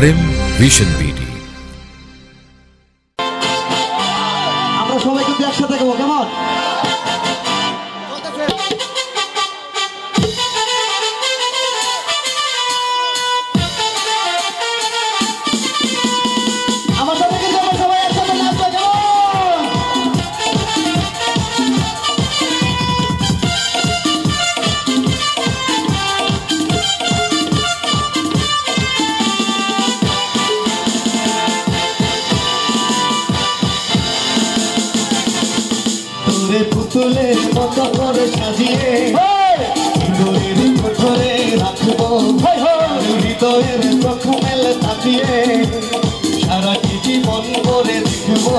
RM vision BD. আমরা সবাই কিন্তু একসাথে গাবো, কেমন? আমার সাথে কিন্তু আমরা সবাই একসাথে নাচবো, কেমন? পুতুলের মতো করে সাজিয়ে হৃদয়ের কোঠরে রাখবো, হৃদয়ের চোখ মেলে তাকিয়ে সারাটি জীবন করে দেখবো।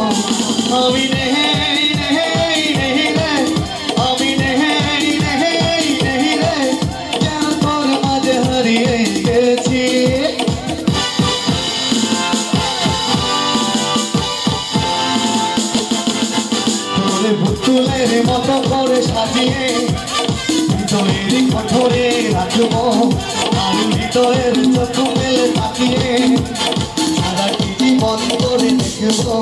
আমি নেই নেই নেই রে, আমি নেই নেই নেই রে, যেন তোর মাঝে হারিয়ে গেছি। পুতুলের মতো করে সাজিয়ে হৃদয়ের কঠোরে রাখবো, আর হৃদয়ের চোখ মেলে তাকিয়ে সারাটি জীবন করে দেখবো।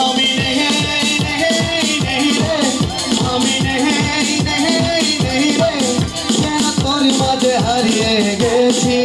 আমি নেই নেই নেই রে, আমি নেই নেই নেই রে, যেন তোর মাঝে হারিয়ে গেছি।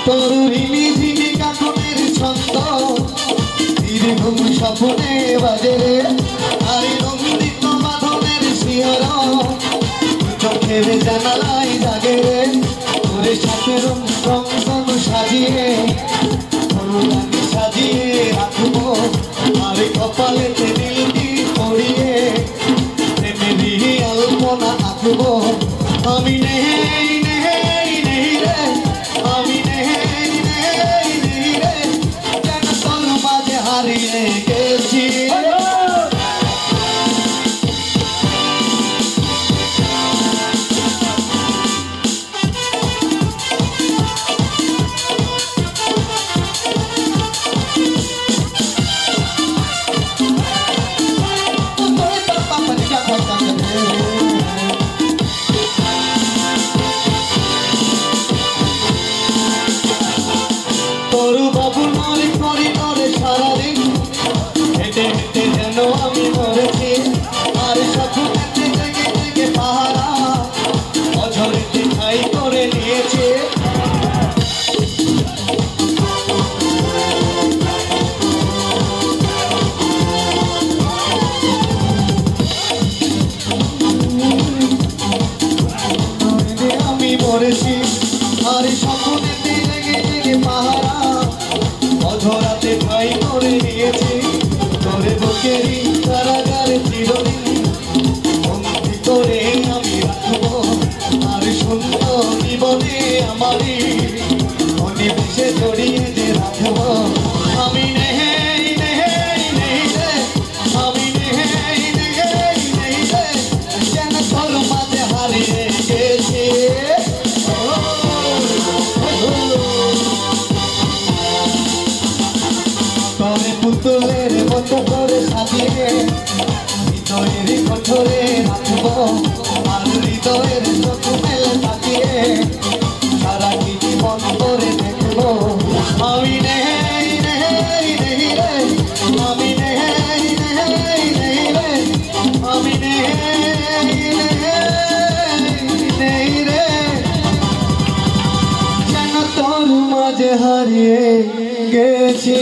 তরুণী ঝিমি কাকুনের ছন্দ দীর্ঘম স্বপ্নে বাজে রে, আর নন্দিত মাধবের শিহর চোখের জানালায় জাগে রে। তোরে সাথে রঙ সাজিয়ে ফুলদানি সাজিয়ে রাখবো, আর কপালেতে নীলটি পরিয়ে প্রেমেরই আলপনা আঁকবো। আমি নেই নেই নেই রে, আমি নেই নেই নেই রে, যেন তোর মাঝে হারিয়ে গেছি। তরু বাবু মরে করি নরে সারাদিন হেঁটে হেঁটে যেন আমি মরেছি, আর স্বপ্নেতে জেগে জেগে পাহারা অঝরেতে ঠাই করে নিয়েছে। আমি মরেছি, আর স্বপ্নেতে জেগে জেগে পাহারা অঝরাতে ঠাই করে নিয়েছি। তোরে বুকেরই কারাগারে চিরদিন বন্দি করে আমি রাখবো, আর সুন্দর জীবনে আমারই অনিমেষে জড়িয়ে যে রাখবো। আমি নেই নেই নেই রে, আমি নেই নেই নেই রে, যেন তোর মাঝে হারিয়ে গেছি। তবে পুতুলের মতো করে সাজিয়ে হৃদয়ের কঠোরে রাখবো, আর হৃদয়ের চোখ মেলে তাকিয়ে সারাটি জীবন করে দেখবো। আমি নেই নেই নেই রে, আমি নেই নেই নেই রে, আমি নেই নেই রে, যেন তোর মাঝে হারিয়ে গেছি।